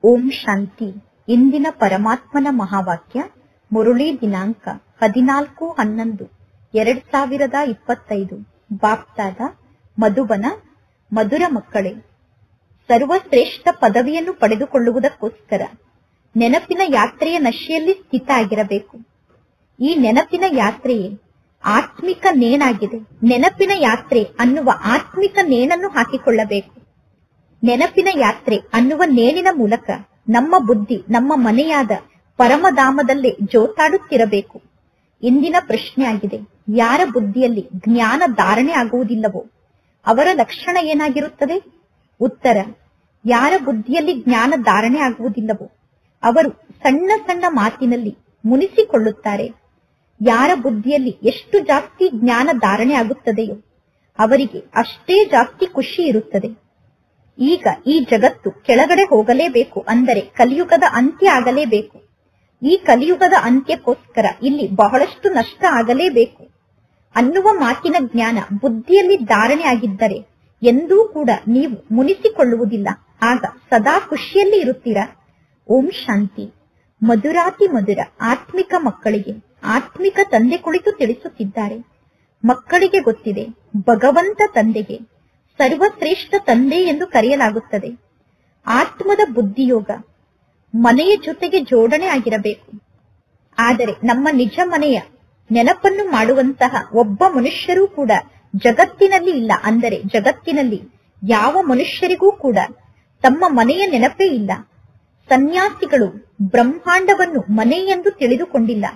ಓಂ ಶಾಂತಿ. ಇಂದಿನ ಪರಮಾತ್ಮನ ಮಹಾವಾಕ್ಯ ಮುರುಳಿ ದಿನಾಂಕ 14/11/2025. ಬಾಪ್ತಾದ ಮಧುಬನ. ಮಧುರ ಮಕ್ಕಳೇ, ಸರ್ವಶ್ರೇಷ್ಠ ಪದವಿಯನ್ನು ಪಡೆದುಕೊಳ್ಳುವುದಕ್ಕೋಸ್ಕರ ನೆನಪಿನ ಯಾತ್ರೆಯ ನಶೆಯಲ್ಲಿ ಸ್ಥಿತ ಆಗಿರಬೇಕು. ಈ ನೆನಪಿನ ಯಾತ್ರೆಯೇ ಆತ್ಮಿಕ ನೇಣಾಗಿದೆ. ನೆನಪಿನ ಯಾತ್ರೆ ಅನ್ನುವ ಆತ್ಮಿಕ ನೇಣನ್ನು ಹಾಕಿಕೊಳ್ಳಬೇಕು. ನೆನಪಿನ ಯಾತ್ರೆ ಅನ್ನುವ ನೇಣಿನ ಮೂಲಕ ನಮ್ಮ ಬುದ್ಧಿ ನಮ್ಮ ಮನೆಯಾದ ಪರಮಧಾಮದಲ್ಲೇ ಜೋತಾಡುತ್ತಿರಬೇಕು. ಇಂದಿನ ಪ್ರಶ್ನೆ ಆಗಿದೆ, ಯಾರ ಬುದ್ಧಿಯಲ್ಲಿ ಜ್ಞಾನ ಧಾರಣೆ ಆಗುವುದಿಲ್ಲವೋ ಅವರ ಲಕ್ಷಣ ಏನಾಗಿರುತ್ತದೆ? ಉತ್ತರ, ಯಾರ ಬುದ್ಧಿಯಲ್ಲಿ ಜ್ಞಾನ ಧಾರಣೆ ಆಗುವುದಿಲ್ಲವೋ ಅವರು ಸಣ್ಣ ಸಣ್ಣ ಮಾತಿನಲ್ಲಿ ಮುನಿಸಿಕೊಳ್ಳುತ್ತಾರೆ. ಯಾರ ಬುದ್ಧಿಯಲ್ಲಿ ಎಷ್ಟು ಜಾಸ್ತಿ ಜ್ಞಾನ ಧಾರಣೆ ಆಗುತ್ತದೆಯೋ ಅವರಿಗೆ ಅಷ್ಟೇ ಜಾಸ್ತಿ ಖುಷಿ ಇರುತ್ತದೆ. ಈಗ ಈ ಜಗತ್ತು ಕೆಳಗಡೆ ಹೋಗಲೇಬೇಕು, ಅಂದರೆ ಕಲಿಯುಗದ ಅಂತ್ಯ ಆಗಲೇಬೇಕು. ಈ ಕಲಿಯುಗದ ಅಂತ್ಯಕ್ಕೋಸ್ಕರ ಇಲ್ಲಿ ಬಹಳಷ್ಟು ನಷ್ಟ ಆಗಲೇಬೇಕು ಅನ್ನುವ ಮಾತಿನ ಜ್ಞಾನ ಬುದ್ಧಿಯಲ್ಲಿ ಧಾರಣೆ ಆಗಿದ್ದರೆ ಎಂದೂ ಕೂಡ ನೀವು ಮುನಿಸಿಕೊಳ್ಳುವುದಿಲ್ಲ. ಆಗ ಸದಾ ಖುಷಿಯಲ್ಲಿ ಇರುತ್ತೀರಾ. ಓಂ ಶಾಂತಿ. ಮಧುರಾತಿ ಮಧುರ ಆತ್ಮಿಕ ಮಕ್ಕಳಿಗೆ ಆತ್ಮಿಕ ತಂದೆ ಕುಳಿತು ತಿಳಿಸುತ್ತಿದ್ದಾರೆ. ಮಕ್ಕಳಿಗೆ ಗೊತ್ತಿದೆ, ಭಗವಂತ ತಂದೆಗೆ ಸರ್ವಶ್ರೇಷ್ಠ ತಂದೆ ಎಂದು ಕರೆಯಲಾಗುತ್ತದೆ. ಆತ್ಮದ ಬುದ್ಧಿಯೋಗ ಮನೆಯ ಜೊತೆಗೆ ಜೋಡಣೆ ಆಗಿರಬೇಕು. ಆದರೆ ನಮ್ಮ ನಿಜ ಮನೆಯ ನೆನಪನ್ನು ಮಾಡುವಂತಹ ಒಬ್ಬ ಮನುಷ್ಯರೂ ಕೂಡ ಜಗತ್ತಿನಲ್ಲಿ ಇಲ್ಲ. ಅಂದರೆ ಜಗತ್ತಿನಲ್ಲಿ ಯಾವ ಮನುಷ್ಯರಿಗೂ ಕೂಡ ತಮ್ಮ ಮನೆಯ ನೆನಪೇ ಇಲ್ಲ. ಸನ್ಯಾಸಿಗಳು ಬ್ರಹ್ಮಾಂಡವನ್ನು ಮನೆ ಎಂದು ತಿಳಿದುಕೊಂಡಿಲ್ಲ.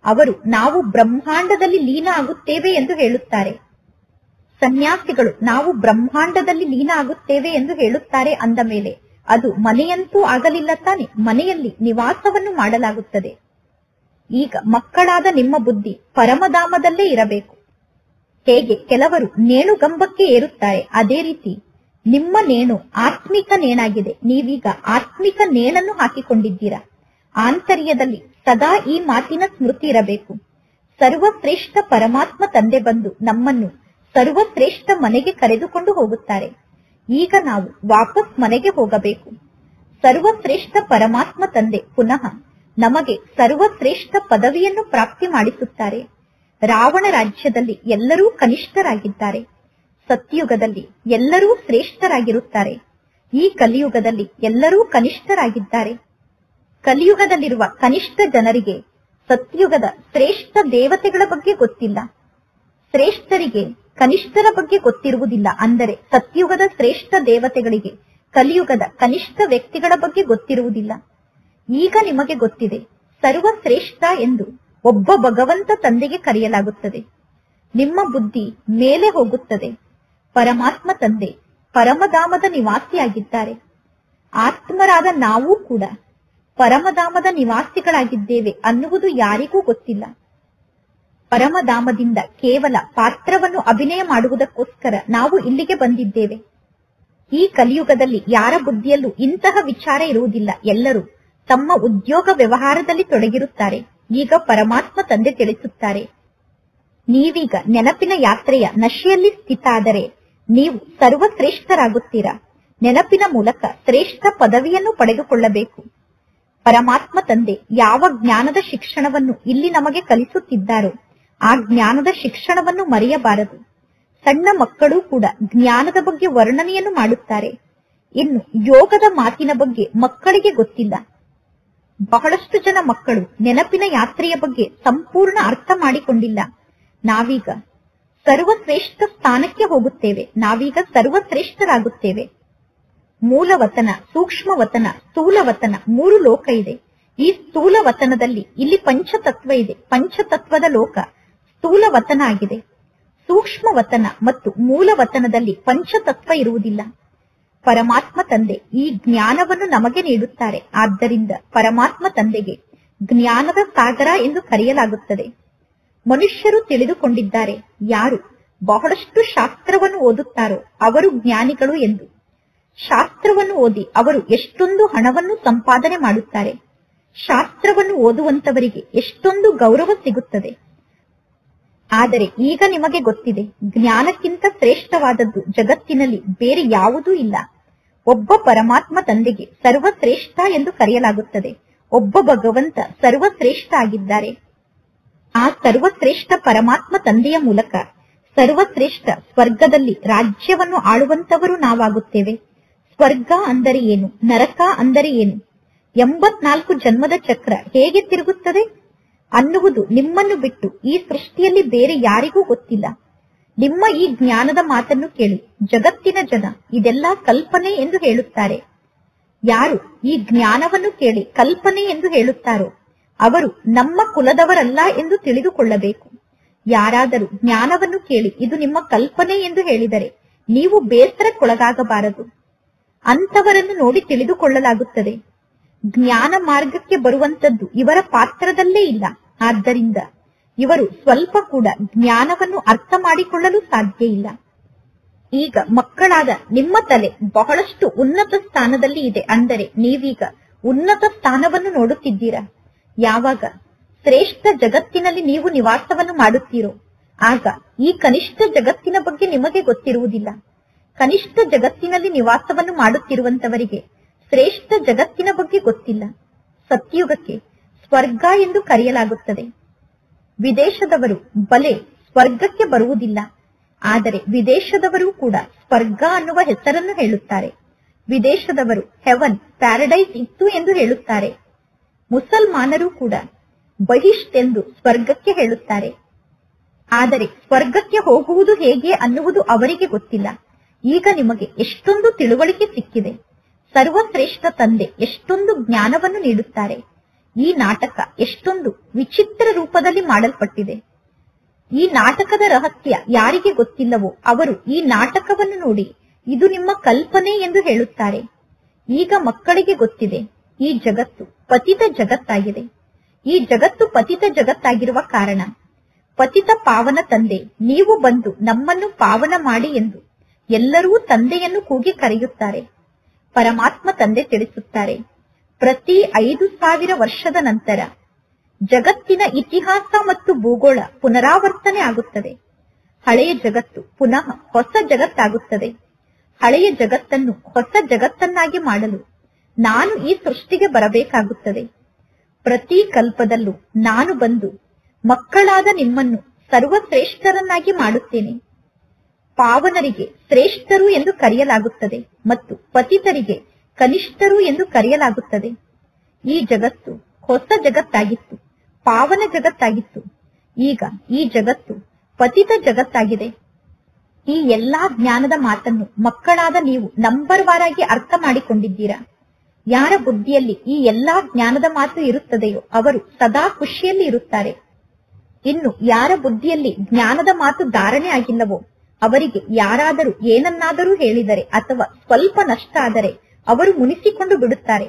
ಅವರು ನಾವು ಬ್ರಹ್ಮಾಂಡದಲ್ಲಿ ಲೀನ ಆಗುತ್ತೇವೆ ಎಂದು ಹೇಳುತ್ತಾರೆ. ಸನ್ಯಾಸಿಗಳು ನಾವು ಬ್ರಹ್ಮಾಂಡದಲ್ಲಿ ಲೀನ ಆಗುತ್ತೇವೆ ಎಂದು ಹೇಳುತ್ತಾರೆ ಅಂದ ಮೇಲೆ ಅದು ಮನೆಯಂತೂ ಆಗಲಿಲ್ಲ ತಾನೆ. ಮನೆಯಲ್ಲಿ ನಿವಾಸವನ್ನು ಮಾಡಲಾಗುತ್ತದೆ. ಈಗ ಮಕ್ಕಳಾದ ನಿಮ್ಮ ಬುದ್ಧಿ ಪರಮಧಾಮದಲ್ಲೇ ಇರಬೇಕು. ಹೇಗೆ ಕೆಲವರು ನೇಣುಗಂಬಕ್ಕೆ ಏರುತ್ತಾರೆ, ಅದೇ ರೀತಿ ನಿಮ್ಮ ನೇಣು ಆತ್ಮಿಕ ನೇಣಾಗಿದೆ. ನೀವೀಗ ಆತ್ಮಿಕ ನೇಣನ್ನು ಹಾಕಿಕೊಂಡಿದ್ದೀರಾ. ಆಂತರ್ಯದಲ್ಲಿ ಸದಾ ಈ ಮಾತಿನ ಸ್ಮೃತಿ ಇರಬೇಕು. ಸರ್ವಶ್ರೇಷ್ಠ ಪರಮಾತ್ಮ ತಂದೆ ಬಂದು ನಮ್ಮನ್ನು ಸರ್ವಶ್ರೇಷ್ಠ ಮನೆಗೆ ಕರೆದುಕೊಂಡು ಹೋಗುತ್ತಾರೆ. ಈಗ ನಾವು ವಾಪಸ್ ಮನೆಗೆ ಹೋಗಬೇಕು. ಸರ್ವಶ್ರೇಷ್ಠ ಪರಮಾತ್ಮ ತಂದೆ ಪುನಃ ನಮಗೆ ಸರ್ವಶ್ರೇಷ್ಠ ಪದವಿಯನ್ನು ಪ್ರಾಪ್ತಿ ಮಾಡಿಸುತ್ತಾರೆ. ರಾವಣ ರಾಜ್ಯದಲ್ಲಿ ಎಲ್ಲರೂ ಕನಿಷ್ಠರಾಗಿದ್ದಾರೆ. ಸತ್ಯುಗದಲ್ಲಿ ಎಲ್ಲರೂ ಶ್ರೇಷ್ಠರಾಗಿರುತ್ತಾರೆ. ಈ ಕಲಿಯುಗದಲ್ಲಿ ಎಲ್ಲರೂ ಕನಿಷ್ಠರಾಗಿದ್ದಾರೆ. ಕಲಿಯುಗದಲ್ಲಿರುವ ಕನಿಷ್ಠ ಜನರಿಗೆ ಸತ್ಯುಗದ ಶ್ರೇಷ್ಠ ದೇವತೆಗಳ ಬಗ್ಗೆ ಗೊತ್ತಿಲ್ಲ. ಶ್ರೇಷ್ಠರಿಗೆ ಕನಿಷ್ಠರ ಬಗ್ಗೆ ಗೊತ್ತಿರುವುದಿಲ್ಲ. ಅಂದರೆ ಸತ್ಯುಗದ ಶ್ರೇಷ್ಠ ದೇವತೆಗಳಿಗೆ ಕಲಿಯುಗದ ಕನಿಷ್ಠ ವ್ಯಕ್ತಿಗಳ ಬಗ್ಗೆ ಗೊತ್ತಿರುವುದಿಲ್ಲ. ಈಗ ನಿಮಗೆ ಗೊತ್ತಿದೆ, ಸರ್ವಶ್ರೇಷ್ಠ ಎಂದು ಒಬ್ಬ ಭಗವಂತ ತಂದೆಗೆ ಕರೆಯಲಾಗುತ್ತದೆ. ನಿಮ್ಮ ಬುದ್ಧಿ ಮೇಲೆ ಹೋಗುತ್ತದೆ. ಪರಮಾತ್ಮ ತಂದೆ ಪರಮಧಾಮದ ನಿವಾಸಿಯಾಗಿದ್ದಾರೆ. ಆತ್ಮರಾದ ನಾವೂ ಕೂಡ ಪರಮಧಾಮದ ನಿವಾಸಿಗಳಾಗಿದ್ದೇವೆ ಅನ್ನುವುದು ಯಾರಿಗೂ ಗೊತ್ತಿಲ್ಲ. ಪರಮಧಾಮದಿಂದ ಕೇವಲ ಪಾತ್ರವನ್ನು ಅಭಿನಯ ಮಾಡುವುದಕ್ಕೋಸ್ಕರ ನಾವು ಇಲ್ಲಿಗೆ ಬಂದಿದ್ದೇವೆ. ಈ ಕಲಿಯುಗದಲ್ಲಿ ಯಾರ ಬುದ್ಧಿಯಲ್ಲೂ ಇಂತಹ ವಿಚಾರ ಇರುವುದಿಲ್ಲ. ಎಲ್ಲರೂ ತಮ್ಮ ಉದ್ಯೋಗ ವ್ಯವಹಾರದಲ್ಲಿ ತೊಡಗಿರುತ್ತಾರೆ. ಈಗ ಪರಮಾತ್ಮ ತಂದೆ ತಿಳಿಸುತ್ತಾರೆ, ನೀವೀಗ ನೆನಪಿನ ಯಾತ್ರೆಯ ನಶೆಯಲ್ಲಿ ಸ್ಥಿತ ಆದರೆ ನೀವು ಸರ್ವಶ್ರೇಷ್ಠರಾಗುತ್ತೀರಾ. ನೆನಪಿನ ಮೂಲಕ ಶ್ರೇಷ್ಠ ಪದವಿಯನ್ನು ಪಡೆದುಕೊಳ್ಳಬೇಕು. ಪರಮಾತ್ಮ ತಂದೆ ಯಾವ ಜ್ಞಾನದ ಶಿಕ್ಷಣವನ್ನು ಇಲ್ಲಿ ನಮಗೆ ಕಲಿಸುತ್ತಿದ್ದಾರೋ ಆ ಜ್ಞಾನದ ಶಿಕ್ಷಣವನ್ನು ಮರೆಯಬಾರದು. ಸಣ್ಣ ಮಕ್ಕಳು ಕೂಡ ಜ್ಞಾನದ ಬಗ್ಗೆ ವರ್ಣನೆಯನ್ನು ಮಾಡುತ್ತಾರೆ. ಇನ್ನು ಯೋಗದ ಮಾತಿನ ಬಗ್ಗೆ ಮಕ್ಕಳಿಗೆ ಗೊತ್ತಿಲ್ಲ. ಬಹಳಷ್ಟು ಜನ ಮಕ್ಕಳು ನೆನಪಿನ ಯಾತ್ರೆಯ ಬಗ್ಗೆ ಸಂಪೂರ್ಣ ಅರ್ಥ ಮಾಡಿಕೊಂಡಿಲ್ಲ. ನಾವೀಗ ಸರ್ವಶ್ರೇಷ್ಠ ಸ್ಥಾನಕ್ಕೆ ಹೋಗುತ್ತೇವೆ. ನಾವೀಗ ಸರ್ವಶ್ರೇಷ್ಠರಾಗುತ್ತೇವೆ. ಮೂಲವತನ, ಸೂಕ್ಷ್ಮವತನ, ಸ್ಥೂಲವತನ 3 ಲೋಕ ಇದೆ. ಈ ಸ್ಥೂಲವತನದಲ್ಲಿ ಇಲ್ಲಿ ಪಂಚತತ್ವ ಇದೆ. ಪಂಚತತ್ವದ ಲೋಕ ಸ್ಥೂಲವತನ ಆಗಿದೆ. ಸೂಕ್ಷ್ಮವತನ ಮತ್ತು ಮೂಲವತನದಲ್ಲಿ ಪಂಚತತ್ವ ಇರುವುದಿಲ್ಲ. ಪರಮಾತ್ಮ ತಂದೆ ಈ ಜ್ಞಾನವನ್ನು ನಮಗೆ ನೀಡುತ್ತಾರೆ. ಆದ್ದರಿಂದ ಪರಮಾತ್ಮ ತಂದೆಗೆ ಜ್ಞಾನದ ಸಾಗರ ಎಂದು ಕರೆಯಲಾಗುತ್ತದೆ. ಮನುಷ್ಯರು ತಿಳಿದುಕೊಂಡಿದ್ದಾರೆ, ಯಾರು ಬಹಳಷ್ಟು ಶಾಸ್ತ್ರವನ್ನು ಓದುತ್ತಾರೋ ಅವರು ಜ್ಞಾನಿಗಳು ಎಂದು. ಶಾಸ್ತ್ರವನ್ನು ಓದಿ ಅವರು ಎಷ್ಟೊಂದು ಹಣವನ್ನು ಸಂಪಾದನೆ ಮಾಡುತ್ತಾರೆ. ಶಾಸ್ತ್ರವನ್ನು ಓದುವಂತವರಿಗೆ ಎಷ್ಟೊಂದು ಗೌರವ ಸಿಗುತ್ತದೆ. ಆದರೆ ಈಗ ನಿಮಗೆ ಗೊತ್ತಿದೆ, ಜ್ಞಾನಕ್ಕಿಂತ ಶ್ರೇಷ್ಠವಾದದ್ದು ಜಗತ್ತಿನಲ್ಲಿ ಬೇರೆ ಯಾವುದೂ ಇಲ್ಲ. ಒಬ್ಬ ಪರಮಾತ್ಮ ತಂದೆಗೆ ಸರ್ವಶ್ರೇಷ್ಠ ಎಂದು ಕರೆಯಲಾಗುತ್ತದೆ. ಒಬ್ಬ ಭಗವಂತ ಸರ್ವಶ್ರೇಷ್ಠ ಆಗಿದ್ದಾರೆ. ಆ ಸರ್ವಶ್ರೇಷ್ಠ ಪರಮಾತ್ಮ ತಂದೆಯ ಮೂಲಕ ಸರ್ವಶ್ರೇಷ್ಠ ಸ್ವರ್ಗದಲ್ಲಿ ರಾಜ್ಯವನ್ನು ಆಳುವಂತವರು ನಾವಾಗುತ್ತೇವೆ. ಸ್ವರ್ಗ ಅಂದರೆ ಏನು, ನರಕ ಅಂದರೆ ಏನು, 84 ಜನ್ಮದ ಚಕ್ರ ಹೇಗೆ ತಿರುಗುತ್ತದೆ ಅನ್ನುವುದು ನಿಮ್ಮನ್ನು ಬಿಟ್ಟು ಈ ಸೃಷ್ಟಿಯಲ್ಲಿ ಬೇರೆ ಯಾರಿಗೂ ಗೊತ್ತಿಲ್ಲ. ನಿಮ್ಮ ಈ ಜ್ಞಾನದ ಮಾತನ್ನು ಕೇಳಿ ಜಗತ್ತಿನ ಜನ ಇದೆಲ್ಲ ಕಲ್ಪನೆ ಎಂದು ಹೇಳುತ್ತಾರೆ. ಯಾರು ಈ ಜ್ಞಾನವನ್ನು ಕೇಳಿ ಕಲ್ಪನೆ ಎಂದು ಹೇಳುತ್ತಾರೋ ಅವರು ನಮ್ಮ ಕುಲದವರಲ್ಲ ಎಂದು ತಿಳಿದುಕೊಳ್ಳಬೇಕು. ಯಾರಾದರೂ ಜ್ಞಾನವನ್ನು ಕೇಳಿ ಇದು ನಿಮ್ಮ ಕಲ್ಪನೆ ಎಂದು ಹೇಳಿದರೆ ನೀವು ಬೇಸರಕ್ಕೊಳಗಾಗಬಾರದು. ಅಂತವರನ್ನು ನೋಡಿ ತಿಳಿದುಕೊಳ್ಳಲಾಗುತ್ತದೆ. ಜ್ಞಾನ ಮಾರ್ಗಕ್ಕೆ ಬರುವಂತದ್ದು ಇವರ ಪಾತ್ರದಲ್ಲೇ ಇಲ್ಲ. ಆದ್ದರಿಂದ ಇವರು ಸ್ವಲ್ಪ ಕೂಡ ಜ್ಞಾನವನ್ನು ಅರ್ಥ ಮಾಡಿಕೊಳ್ಳಲು ಸಾಧ್ಯ ಇಲ್ಲ. ಈಗ ಮಕ್ಕಳಾದ ನಿಮ್ಮ ತಲೆ ಬಹಳಷ್ಟು ಉನ್ನತ ಸ್ಥಾನದಲ್ಲಿ ಇದೆ. ಅಂದರೆ ನೀವೀಗ ಉನ್ನತ ಸ್ಥಾನವನ್ನು ನೋಡುತ್ತಿದ್ದೀರಾ. ಯಾವಾಗ ಶ್ರೇಷ್ಠ ಜಗತ್ತಿನಲ್ಲಿ ನೀವು ನಿವಾಸವನ್ನು ಮಾಡುತ್ತೀರೋ ಆಗ ಈ ಕನಿಷ್ಠ ಜಗತ್ತಿನ ಬಗ್ಗೆ ನಿಮಗೆ ಗೊತ್ತಿರುವುದಿಲ್ಲ. ಕನಿಷ್ಠ ಜಗತ್ತಿನಲ್ಲಿ ನಿವಾಸವನ್ನು ಮಾಡುತ್ತಿರುವಂತವರಿಗೆ ಶ್ರೇಷ್ಠ ಜಗತ್ತಿನ ಬಗ್ಗೆ ಗೊತ್ತಿಲ್ಲ. ಸತ್ಯುಗಕ್ಕೆ ಸ್ವರ್ಗ ಎಂದು ಕರೆಯಲಾಗುತ್ತದೆ. ವಿದೇಶದವರು ಬಲೆ ಸ್ವರ್ಗಕ್ಕೆ ಬರುವುದಿಲ್ಲ. ಆದರೆ ವಿದೇಶದವರು ಕೂಡ ಸ್ವರ್ಗ ಅನ್ನುವ ಹೆಸರನ್ನು ಹೇಳುತ್ತಾರೆ. ವಿದೇಶದವರು ಹೆವನ್, ಪ್ಯಾರಡೈಸ್ ಇತ್ತು ಎಂದು ಹೇಳುತ್ತಾರೆ. ಮುಸಲ್ಮಾನರು ಕೂಡ ಬಹಿಷ್ಟ್ ಎಂದು ಸ್ವರ್ಗಕ್ಕೆ ಹೇಳುತ್ತಾರೆ. ಆದರೆ ಸ್ವರ್ಗಕ್ಕೆ ಹೋಗುವುದು ಹೇಗೆ ಅನ್ನುವುದು ಅವರಿಗೆ ಗೊತ್ತಿಲ್ಲ. ಈಗ ನಿಮಗೆ ಎಷ್ಟೊಂದು ತಿಳುವಳಿಕೆ ಸಿಕ್ಕಿದೆ. ಸರ್ವಶ್ರೇಷ್ಠ ತಂದೆ ಎಷ್ಟೊಂದು ಜ್ಞಾನವನ್ನು ನೀಡುತ್ತಾರೆ. ಈ ನಾಟಕ ಎಷ್ಟೊಂದು ವಿಚಿತ್ರ ರೂಪದಲ್ಲಿ ಮಾಡಲ್ಪಟ್ಟಿದೆ. ಈ ನಾಟಕದ ರಹಸ್ಯ ಯಾರಿಗೆ ಗೊತ್ತಿಲ್ಲವೋ ಅವರು ಈ ನಾಟಕವನ್ನು ನೋಡಿ ಇದು ನಿಮ್ಮ ಕಲ್ಪನೆ ಎಂದು ಹೇಳುತ್ತಾರೆ. ಈಗ ಮಕ್ಕಳಿಗೆ ಗೊತ್ತಿದೆ ಈ ಜಗತ್ತು ಪತಿತ ಜಗತ್ತಾಗಿದೆ. ಈ ಜಗತ್ತು ಪತಿತ ಜಗತ್ತಾಗಿರುವ ಕಾರಣ ಪತಿತ ಪಾವನ ತಂದೆ ನೀವು ಬಂದು ನಮ್ಮನ್ನು ಪಾವನ ಮಾಡಿ ಎಂದು ಎಲ್ಲರೂ ತಂದೆಯನ್ನು ಕೂಗಿ ಕರೆಯುತ್ತಾರೆ. ಪರಮಾತ್ಮ ತಂದೆ ತಿಳಿಸುತ್ತಾರೆ, ಪ್ರತಿ 5000 ವರ್ಷದ ನಂತರ ಜಗತ್ತಿನ ಇತಿಹಾಸ ಮತ್ತು ಭೂಗೋಳ ಪುನರಾವರ್ತನೆ ಆಗುತ್ತದೆ. ಹಳೆಯ ಜಗತ್ತು ಪುನಃ ಹೊಸ ಜಗತ್ತಾಗುತ್ತದೆ. ಹಳೆಯ ಜಗತ್ತನ್ನು ಹೊಸ ಜಗತ್ತನ್ನಾಗಿ ಮಾಡಲು ನಾನು ಈ ಸೃಷ್ಟಿಗೆ ಬರಬೇಕಾಗುತ್ತದೆ. ಪ್ರತಿ ಕಲ್ಪದಲ್ಲೂ ನಾನು ಬಂದು ಮಕ್ಕಳಾದ ನಿಮ್ಮನ್ನು ಸರ್ವಶ್ರೇಷ್ಠರನ್ನಾಗಿ ಮಾಡುತ್ತೇನೆ. ಪಾವನರಿಗೆ ಶ್ರೇಷ್ಠರು ಎಂದು ಕರೆಯಲಾಗುತ್ತದೆ ಮತ್ತು ಪತಿತರಿಗೆ ಕನಿಷ್ಠರು ಎಂದು ಕರೆಯಲಾಗುತ್ತದೆ. ಈ ಜಗತ್ತು ಹೊಸ ಜಗತ್ತಾಗಿತ್ತು, ಪಾವನ ಜಗತ್ತಾಗಿತ್ತು. ಈಗ ಈ ಜಗತ್ತು ಪತಿತ ಜಗತ್ತಾಗಿದೆ. ಈ ಎಲ್ಲಾ ಜ್ಞಾನದ ಮಾತನ್ನು ಮಕ್ಕಳಾದ ನೀವು ನಂಬರ್ ವಾರಾಗಿ ಅರ್ಥ ಮಾಡಿಕೊಂಡಿದ್ದೀರಾ. ಯಾರ ಬುದ್ಧಿಯಲ್ಲಿ ಈ ಎಲ್ಲಾ ಜ್ಞಾನದ ಮಾತು ಇರುತ್ತದೆಯೋ ಅವರು ಸದಾ ಖುಷಿಯಲ್ಲಿ ಇರುತ್ತಾರೆ. ಇನ್ನು ಯಾರ ಬುದ್ಧಿಯಲ್ಲಿ ಜ್ಞಾನದ ಮಾತು ಧಾರಣೆ ಆಗಿಲ್ಲವೋ ಅವರಿಗೆ ಯಾರಾದರೂ ಏನನ್ನಾದರೂ ಹೇಳಿದರೆ ಅಥವಾ ಸ್ವಲ್ಪ ನಷ್ಟ ಆದರೆ ಅವರು ಮುನಿಸಿಕೊಂಡು ಬಿಡುತ್ತಾರೆ.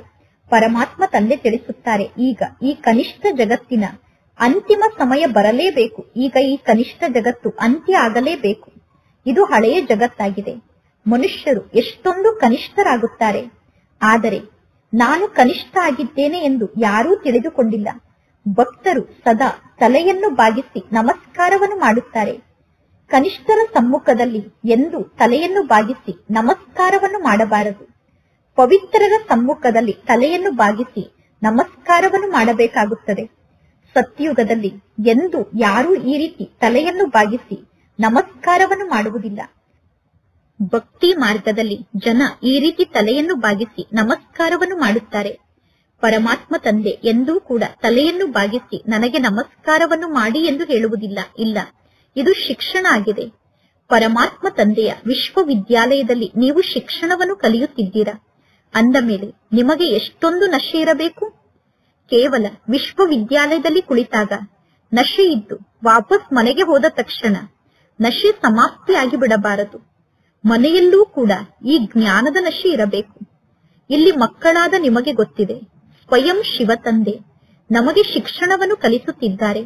ಪರಮಾತ್ಮ ತಂದೆ ತಿಳಿಸುತ್ತಾರೆ, ಈಗ ಈ ಕನಿಷ್ಠ ಜಗತ್ತಿನ ಅಂತಿಮ ಸಮಯ ಬರಲೇಬೇಕು. ಈಗ ಈ ಕನಿಷ್ಠ ಜಗತ್ತು ಅಂತ್ಯ ಆಗಲೇಬೇಕು. ಇದು ಹಳೆಯ ಜಗತ್ತಾಗಿದೆ. ಮನುಷ್ಯರು ಎಷ್ಟೊಂದು ಕನಿಷ್ಠರಾಗುತ್ತಾರೆ. ಆದರೆ ನಾನು ಕನಿಷ್ಠ ಆಗಿದ್ದೇನೆ ಎಂದು ಯಾರೂ ತಿಳಿದುಕೊಂಡಿಲ್ಲ. ಭಕ್ತರು ಸದಾ ತಲೆಯನ್ನು ಬಾಗಿಸಿ ನಮಸ್ಕಾರವನ್ನು ಮಾಡುತ್ತಾರೆ. ಕನಿಷ್ಠರ ಸಮ್ಮುಖದಲ್ಲಿ ಎಂದು ತಲೆಯನ್ನು ಬಾಗಿಸಿ ನಮಸ್ಕಾರವನ್ನು ಮಾಡಬಾರದು. ಪವಿತ್ರರ ಸಮ್ಮುಖದಲ್ಲಿ ತಲೆಯನ್ನು ಬಾಗಿಸಿ ನಮಸ್ಕಾರವನ್ನು ಮಾಡಬೇಕಾಗುತ್ತದೆ. ಸತ್ಯುಗದಲ್ಲಿ ಎಂದು ಯಾರೂ ಈ ರೀತಿ ತಲೆಯನ್ನು ಬಾಗಿಸಿ ನಮಸ್ಕಾರವನ್ನು ಮಾಡುವುದಿಲ್ಲ. ಭಕ್ತಿ ಮಾರ್ಗದಲ್ಲಿ ಜನ ಈ ರೀತಿ ತಲೆಯನ್ನು ಬಾಗಿಸಿ ನಮಸ್ಕಾರವನ್ನು ಮಾಡುತ್ತಾರೆ. ಪರಮಾತ್ಮ ತಂದೆ ಎಂದೂ ಕೂಡ ತಲೆಯನ್ನು ಬಾಗಿಸಿ ನನಗೆ ನಮಸ್ಕಾರವನ್ನು ಮಾಡಿ ಎಂದು ಹೇಳುವುದಿಲ್ಲ. ಇಲ್ಲ, ಇದು ಶಿಕ್ಷಣ ಆಗಿದೆ. ಪರಮಾತ್ಮ ತಂದೆಯ ವಿಶ್ವವಿದ್ಯಾಲಯದಲ್ಲಿ ನೀವು ಶಿಕ್ಷಣವನ್ನು ಕಲಿಯುತ್ತಿದ್ದೀರಾ. ಅಂದ ಮೇಲೆ ನಿಮಗೆ ಎಷ್ಟೊಂದು ನಶೆ ಇರಬೇಕು. ಕೇವಲ ವಿಶ್ವವಿದ್ಯಾಲಯದಲ್ಲಿ ಕುಳಿತಾಗ ನಶೆ ಇದ್ದು ವಾಪಸ್ ಮನೆಗೆ ಹೋದ ತಕ್ಷಣ ನಶೆ ಸಮಾಪ್ತಿಯಾಗಿ ಬಿಡಬಾರದು. ಮನೆಯಲ್ಲೂ ಕೂಡ ಈ ಜ್ಞಾನದ ನಶೆ ಇರಬೇಕು. ಇಲ್ಲಿ ಮಕ್ಕಳಾದ ನಿಮಗೆ ಗೊತ್ತಿದೆ, ಸ್ವಯಂ ಶಿವ ತಂದೆ ನಮಗೆ ಶಿಕ್ಷಣವನ್ನು ಕಲಿಸುತ್ತಿದ್ದಾರೆ.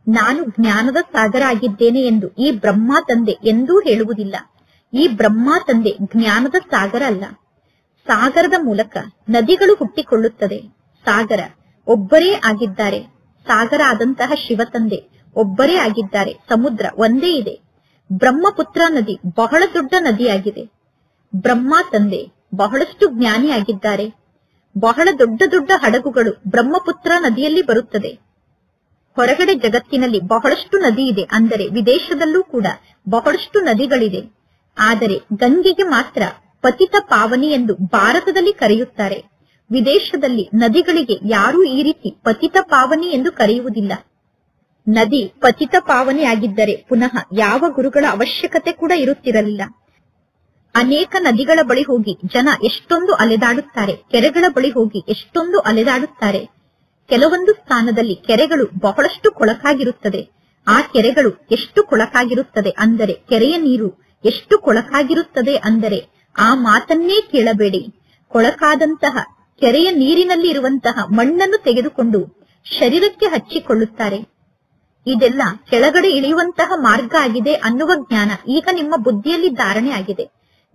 ನಾನು ಜ್ಞಾನದ ಸಾಗರ ಆಗಿದ್ದೇನೆ ಎಂದು ಈ ಬ್ರಹ್ಮ ತಂದೆ ಎಂದೂ ಹೇಳುವುದಿಲ್ಲ. ಈ ಬ್ರಹ್ಮ ತಂದೆ ಜ್ಞಾನದ ಸಾಗರ ಅಲ್ಲ. ಸಾಗರದ ಮೂಲಕ ನದಿಗಳು ಹುಟ್ಟಿಕೊಳ್ಳುತ್ತದೆ. ಸಾಗರ ಒಬ್ಬರೇ ಆಗಿದ್ದಾರೆ. ಸಾಗರ ಆದಂತಹ ಶಿವ ತಂದೆ ಒಬ್ಬರೇ ಆಗಿದ್ದಾರೆ. ಸಮುದ್ರ ಒಂದೇ ಇದೆ. ಬ್ರಹ್ಮಪುತ್ರ ನದಿ ಬಹಳ ದೊಡ್ಡ ನದಿಯಾಗಿದೆ. ಬ್ರಹ್ಮ ತಂದೆ ಬಹಳಷ್ಟು ಜ್ಞಾನಿಯಾಗಿದ್ದಾರೆ. ಬಹಳ ದೊಡ್ಡ ದೊಡ್ಡ ಹಡಗುಗಳು ಬ್ರಹ್ಮಪುತ್ರ ನದಿಯಲ್ಲಿ ಬರುತ್ತದೆ. ಹೊರಗಡೆ ಜಗತ್ತಿನಲ್ಲಿ ಬಹಳಷ್ಟು ನದಿ ಇದೆ, ಅಂದರೆ ವಿದೇಶದಲ್ಲೂ ಕೂಡ ಬಹಳಷ್ಟು ನದಿಗಳಿದೆ. ಆದರೆ ಗಂಗೆಗೆ ಮಾತ್ರ ಪತಿತ ಪಾವನಿ ಎಂದು ಭಾರತದಲ್ಲಿ ಕರೆಯುತ್ತಾರೆ. ವಿದೇಶದಲ್ಲಿ ನದಿಗಳಿಗೆ ಯಾರೂ ಈ ರೀತಿ ಪತಿತ ಪಾವನಿ ಎಂದು ಕರೆಯುವುದಿಲ್ಲ. ನದಿ ಪತಿತ ಪಾವನಿ ಆಗಿದ್ದರೆ ಪುನಃ ಯಾವ ಗುರುಗಳ ಅವಶ್ಯಕತೆ ಕೂಡ ಇರುತ್ತಿರಲಿಲ್ಲ. ಅನೇಕ ನದಿಗಳ ಬಳಿ ಹೋಗಿ ಜನ ಎಷ್ಟೊಂದು ಅಲೆದಾಡುತ್ತಾರೆ, ಕೆರೆಗಳ ಬಳಿ ಹೋಗಿ ಎಷ್ಟೊಂದು ಅಲೆದಾಡುತ್ತಾರೆ. ಕೆಲವೊಂದು ಸ್ಥಾನದಲ್ಲಿ ಕೆರೆಗಳು ಬಹಳಷ್ಟು ಕೊಳಕಾಗಿರುತ್ತದೆ. ಆ ಕೆರೆಗಳು ಎಷ್ಟು ಕೊಳಕಾಗಿರುತ್ತದೆ ಅಂದರೆ, ಕೆರೆಯ ನೀರು ಎಷ್ಟು ಕೊಳಕಾಗಿರುತ್ತದೆ ಅಂದರೆ ಆ ಮಾತನ್ನೇ ಕೇಳಬೇಡಿ. ಕೊಳಕಾದಂತಹ ಕೆರೆಯ ನೀರಿನಲ್ಲಿ ಇರುವಂತಹ ಮಣ್ಣನ್ನು ತೆಗೆದುಕೊಂಡು ಶರೀರಕ್ಕೆ ಹಚ್ಚಿಕೊಳ್ಳುತ್ತಾರೆ. ಇದೆಲ್ಲ ಕೆಳಗಡೆ ಇಳಿಯುವಂತಹ ಮಾರ್ಗ ಆಗಿದೆ ಅನ್ನುವ ಜ್ಞಾನ ಈಗ ನಿಮ್ಮ ಬುದ್ಧಿಯಲ್ಲಿ ಧಾರಣೆ ಆಗಿದೆ.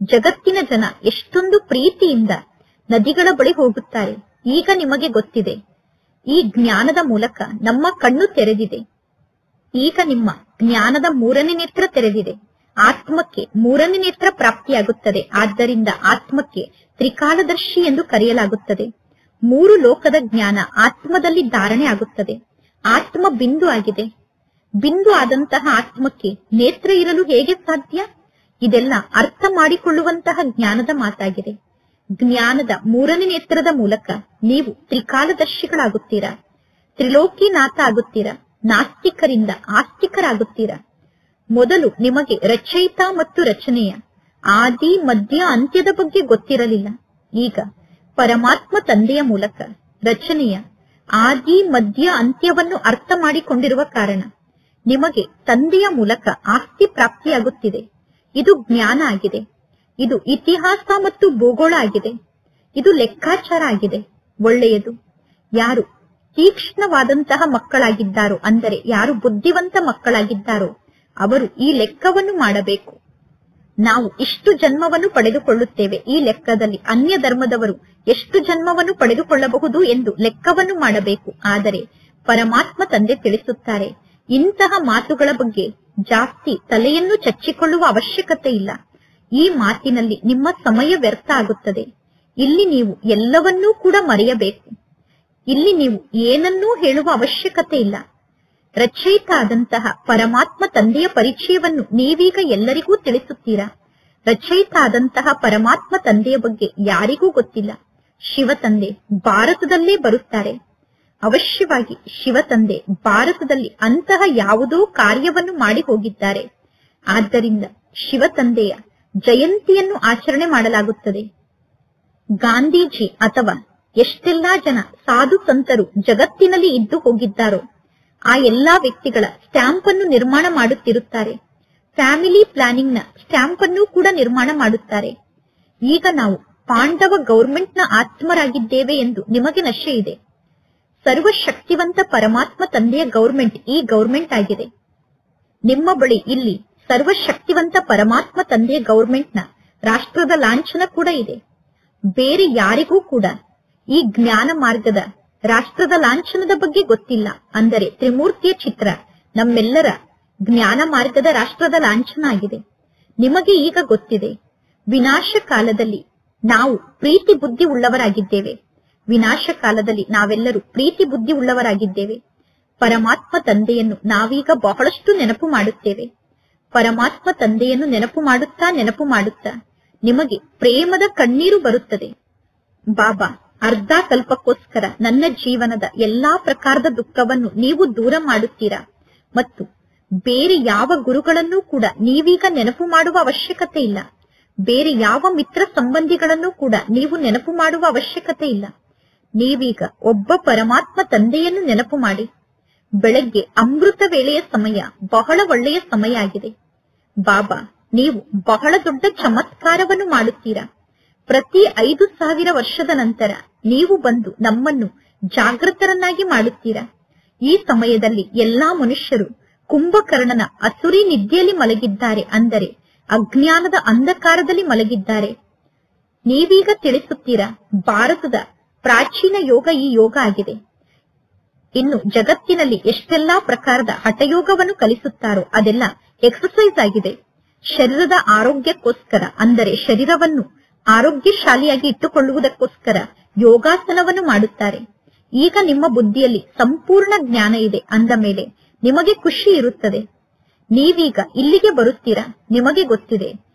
ಜಗತ್ತಿನ ಜನ ಎಷ್ಟೊಂದು ಪ್ರೀತಿಯಿಂದ ನದಿಗಳ ಬಳಿ ಹೋಗುತ್ತಾರೆ. ಈಗ ನಿಮಗೆ ಗೊತ್ತಿದೆ. ಈ ಜ್ಞಾನದ ಮೂಲಕ ನಮ್ಮ ಕಣ್ಣು ತೆರೆದಿದೆ. ಈಗ ನಿಮ್ಮ ಜ್ಞಾನದ 3ನೇ ನೇತ್ರ ತೆರೆದಿದೆ. ಆತ್ಮಕ್ಕೆ 3ನೇ ನೇತ್ರ ಪ್ರಾಪ್ತಿಯಾಗುತ್ತದೆ. ಆದ್ದರಿಂದ ಆತ್ಮಕ್ಕೆ ತ್ರಿಕಾಲದರ್ಶಿ ಎಂದು ಕರೆಯಲಾಗುತ್ತದೆ. 3 ಲೋಕದ ಜ್ಞಾನ ಆತ್ಮದಲ್ಲಿ ಧಾರಣೆ ಆಗುತ್ತದೆ. ಆತ್ಮ ಬಿಂದು ಆಗಿದೆ. ಬಿಂದು ಆದಂತಹ ಆತ್ಮಕ್ಕೆ ನೇತ್ರ ಇರಲು ಹೇಗೆ ಸಾಧ್ಯ? ಇದೆಲ್ಲ ಅರ್ಥ ಮಾಡಿಕೊಳ್ಳುವಂತಹ ಜ್ಞಾನದ ಮಾತಾಗಿದೆ. ಜ್ಞಾನದ 3ನೇ ನೇತ್ರದ ಮೂಲಕ ನೀವು ತ್ರಿಕಾಲದರ್ಶಿಗಳಾಗುತ್ತೀರಾ, ತ್ರಿಲೋಕಿನಾಥ ಆಗುತ್ತೀರಾ, ನಾಸ್ತಿಕರಿಂದ ಆಸ್ತಿಕರಾಗುತ್ತೀರಾ. ಮೊದಲು ನಿಮಗೆ ರಚಯಿತ ಮತ್ತು ರಚನೆಯ ಆದಿ ಮಧ್ಯ ಅಂತ್ಯದ ಬಗ್ಗೆ ಗೊತ್ತಿರಲಿಲ್ಲ. ಈಗ ಪರಮಾತ್ಮ ತಂದೆಯ ಮೂಲಕ ರಚನೆಯ ಆದಿ ಮಧ್ಯ ಅಂತ್ಯವನ್ನು ಅರ್ಥ ಮಾಡಿಕೊಂಡಿರುವ ಕಾರಣ ನಿಮಗೆ ತಂದೆಯ ಮೂಲಕ ಆಸ್ತಿ ಪ್ರಾಪ್ತಿಯಾಗುತ್ತಿದೆ. ಇದು ಜ್ಞಾನ ಆಗಿದೆ. ಇದು ಇತಿಹಾಸ ಮತ್ತು ಭೂಗೋಳ ಆಗಿದೆ. ಇದು ಲೆಕ್ಕಾಚಾರ ಆಗಿದೆ. ಒಳ್ಳೆಯದು. ಯಾರು ತೀಕ್ಷ್ಣವಾದಂತಹ ಮಕ್ಕಳಾಗಿದ್ದಾರೋ, ಅಂದರೆ ಯಾರು ಬುದ್ಧಿವಂತ ಮಕ್ಕಳಾಗಿದ್ದಾರೋ ಅವರು ಈ ಲೆಕ್ಕವನ್ನು ಮಾಡಬೇಕು. ನಾವು ಇಷ್ಟು ಜನ್ಮವನ್ನು ಪಡೆದುಕೊಳ್ಳುತ್ತೇವೆ. ಈ ಲೆಕ್ಕದಲ್ಲಿ ಅನ್ಯ ಧರ್ಮದವರು ಎಷ್ಟು ಜನ್ಮವನ್ನು ಪಡೆದುಕೊಳ್ಳಬಹುದು ಎಂದು ಲೆಕ್ಕವನ್ನು ಮಾಡಬೇಕು. ಆದರೆ ಪರಮಾತ್ಮ ತಂದೆ ತಿಳಿಸುತ್ತಾರೆ, ಇಂತಹ ಮಾತುಗಳ ಬಗ್ಗೆ ಜಾಸ್ತಿ ತಲೆಯನ್ನು ಚಚ್ಚಿಕೊಳ್ಳುವ ಅವಶ್ಯಕತೆ ಇಲ್ಲ. ಈ ಮಾತಿನಲ್ಲಿ ನಿಮ್ಮ ಸಮಯ ವ್ಯರ್ಥ ಆಗುತ್ತದೆ. ಇಲ್ಲಿ ನೀವು ಎಲ್ಲವನ್ನೂ ಕೂಡ ಮರೆಯಬೇಕು. ಇಲ್ಲಿ ನೀವು ಏನನ್ನೂ ಹೇಳುವ ಅವಶ್ಯಕತೆ ಇಲ್ಲ. ರಚಯಿತ ಆದಂತಹ ಪರಮಾತ್ಮ ತಂದೆಯ ಪರಿಚಯವನ್ನು ನೀವೀಗ ಎಲ್ಲರಿಗೂ ತಿಳಿಸುತ್ತೀರಾ. ರಚಯಿತ ಆದಂತಹ ಪರಮಾತ್ಮ ತಂದೆಯ ಬಗ್ಗೆ ಯಾರಿಗೂ ಗೊತ್ತಿಲ್ಲ. ಶಿವ ತಂದೆ ಭಾರತದಲ್ಲೇ ಬರುತ್ತಾರೆ. ಅವಶ್ಯವಾಗಿ ಶಿವ ತಂದೆ ಭಾರತದಲ್ಲಿ ಅಂತಹ ಯಾವುದೋ ಕಾರ್ಯವನ್ನು ಮಾಡಿ ಹೋಗಿದ್ದಾರೆ. ಆದ್ದರಿಂದ ಶಿವ ತಂದೆಯ ಜಯಂತಿಯನ್ನು ಆಚರಣೆ ಮಾಡಲಾಗುತ್ತದೆ. ಗಾಂಧೀಜಿ ಅಥವಾ ಎಷ್ಟೆಲ್ಲಾ ಜನ ಸಾಧು ಸಂತರು ಜಗತ್ತಿನಲ್ಲಿ ಇದ್ದು ಹೋಗಿದ್ದಾರೋ ಆ ಎಲ್ಲಾ ವ್ಯಕ್ತಿಗಳ ಸ್ಟ್ಯಾಂಪ್ ಅನ್ನು ನಿರ್ಮಾಣ ಮಾಡುತ್ತಿರುತ್ತಾರೆ. ಫ್ಯಾಮಿಲಿ ಪ್ಲಾನಿಂಗ್ ನ ಸ್ಟ್ಯಾಂಪ್ ಅನ್ನು ಕೂಡ ನಿರ್ಮಾಣ ಮಾಡುತ್ತಾರೆ. ಈಗ ನಾವು ಪಾಂಡವ ಗೌರ್ಮೆಂಟ್ ನ ಆತ್ಮರಾಗಿದ್ದೇವೆ ಎಂದು ನಿಮಗೆ ನಶೆ ಇದೆ. ಸರ್ವಶಕ್ತಿವಂತ ಪರಮಾತ್ಮ ತಂದೆಯ ಗೌರ್ಮೆಂಟ್ ಈ ಗೌರ್ಮೆಂಟ್ ಆಗಿದೆ. ನಿಮ್ಮ ಬಳಿ ಇಲ್ಲಿ ಸರ್ವಶಕ್ತಿವಂತ ಪರಮಾತ್ಮ ತಂದೆಯ ಗೌರ್ಮೆಂಟ್ ನ ರಾಷ್ಟ್ರದ ಲಾಂಛನ ಕೂಡ ಇದೆ. ಬೇರೆ ಯಾರಿಗೂ ಕೂಡ ಈ ಜ್ಞಾನ ಮಾರ್ಗದ ರಾಷ್ಟ್ರದ ಲಾಂಛನದ ಬಗ್ಗೆ ಗೊತ್ತಿಲ್ಲ. ಅಂದರೆ ತ್ರಿಮೂರ್ತಿಯ ಚಿತ್ರ ನಮ್ಮೆಲ್ಲರ ಜ್ಞಾನ ಮಾರ್ಗದ ರಾಷ್ಟ್ರದ ಲಾಂಛನ ಆಗಿದೆ. ನಿಮಗೆ ಈಗ ಗೊತ್ತಿದೆ, ವಿನಾಶ ಕಾಲದಲ್ಲಿ ನಾವು ಪ್ರೀತಿ ಬುದ್ಧಿ ಉಳ್ಳವರಾಗಿದ್ದೇವೆ. ವಿನಾಶ ಕಾಲದಲ್ಲಿ ನಾವೆಲ್ಲರೂ ಪ್ರೀತಿ ಬುದ್ಧಿ ಉಳ್ಳವರಾಗಿದ್ದೇವೆ. ಪರಮಾತ್ಮ ತಂದೆಯನ್ನು ನಾವೀಗ ಬಹಳಷ್ಟು ನೆನಪು ಮಾಡುತ್ತೇವೆ. ಪರಮಾತ್ಮ ತಂದೆಯನ್ನು ನೆನಪು ಮಾಡುತ್ತಾ ನಿಮಗೆ ಪ್ರೇಮದ ಕಣ್ಣೀರು ಬರುತ್ತದೆ. ಬಾಬಾ, ಅರ್ಧ ಕಲ್ಪಕ್ಕೋಸ್ಕರ ನನ್ನ ಜೀವನದ ಎಲ್ಲಾ ಪ್ರಕಾರದ ದುಃಖವನ್ನು ನೀವು ದೂರ ಮಾಡುತ್ತೀರಾ ಮತ್ತು ಬೇರೆ ಯಾವ ಗುರುಗಳನ್ನೂ ಕೂಡ ನೀವೀಗ ನೆನಪು ಮಾಡುವ ಅವಶ್ಯಕತೆ ಇಲ್ಲ. ಬೇರೆ ಯಾವ ಮಿತ್ರ ಸಂಬಂಧಿಗಳನ್ನು ಕೂಡ ನೀವು ನೆನಪು ಮಾಡುವ ಅವಶ್ಯಕತೆ ಇಲ್ಲ. ನೀವೀಗ ಒಬ್ಬ ಪರಮಾತ್ಮ ತಂದೆಯನ್ನು ನೆನಪು ಮಾಡಿ. ಬೆಳಗ್ಗೆ ಅಮೃತ ವೇಳೆಯ ಸಮಯ ಬಹಳ ಒಳ್ಳೆಯ ಸಮಯ ಆಗಿದೆ. ಬಾಬಾ, ನೀವು ಬಹಳ ದೊಡ್ಡ ಚಮತ್ಕಾರವನ್ನು ಮಾಡುತ್ತೀರಾ. ಪ್ರತಿ 5,000 ವರ್ಷದ ನಂತರ ನೀವು ಬಂದು ನಮ್ಮನ್ನು ಜಾಗೃತರನ್ನಾಗಿ ಮಾಡುತ್ತೀರಾ. ಈ ಸಮಯದಲ್ಲಿ ಎಲ್ಲಾ ಮನುಷ್ಯರು ಕುಂಭಕರ್ಣನ ಅಸುರಿ ನಿದ್ದೆಯಲ್ಲಿ ಮಲಗಿದ್ದಾರೆ, ಅಂದರೆ ಅಜ್ಞಾನದ ಅಂಧಕಾರದಲ್ಲಿ ಮಲಗಿದ್ದಾರೆ. ನೀವೀಗ ತಿಳಿಸುತ್ತೀರಾ, ಭಾರತದ ಪ್ರಾಚೀನ ಯೋಗ ಈ ಯೋಗ ಆಗಿದೆ. ಇನ್ನು ಜಗತ್ತಿನಲ್ಲಿ ಎಷ್ಟೆಲ್ಲಾ ಪ್ರಕಾರದ ಹಠಯೋಗವನ್ನು ಕಲಿಸುತ್ತಾರೋ ಅದೆಲ್ಲ ಎಕ್ಸರ್ಸೈಸ್ ಆಗಿದೆ. ಶರೀರದ ಆರೋಗ್ಯಕ್ಕೋಸ್ಕರ, ಅಂದರೆ ಶರೀರವನ್ನು ಆರೋಗ್ಯಶಾಲಿಯಾಗಿ ಇಟ್ಟುಕೊಳ್ಳುವುದಕ್ಕೋಸ್ಕರ ಯೋಗಾಸನವನ್ನು ಮಾಡುತ್ತಾರೆ. ಈಗ ನಿಮ್ಮ ಬುದ್ಧಿಯಲ್ಲಿ ಸಂಪೂರ್ಣ ಜ್ಞಾನ ಇದೆ ಅಂದ ಮೇಲೆ ನಿಮಗೆ ಖುಷಿ ಇರುತ್ತದೆ. ನೀವೀಗ ಇಲ್ಲಿಗೆ ಬರುತ್ತೀರಾ. ನಿಮಗೆ ಗೊತ್ತಿದೆ,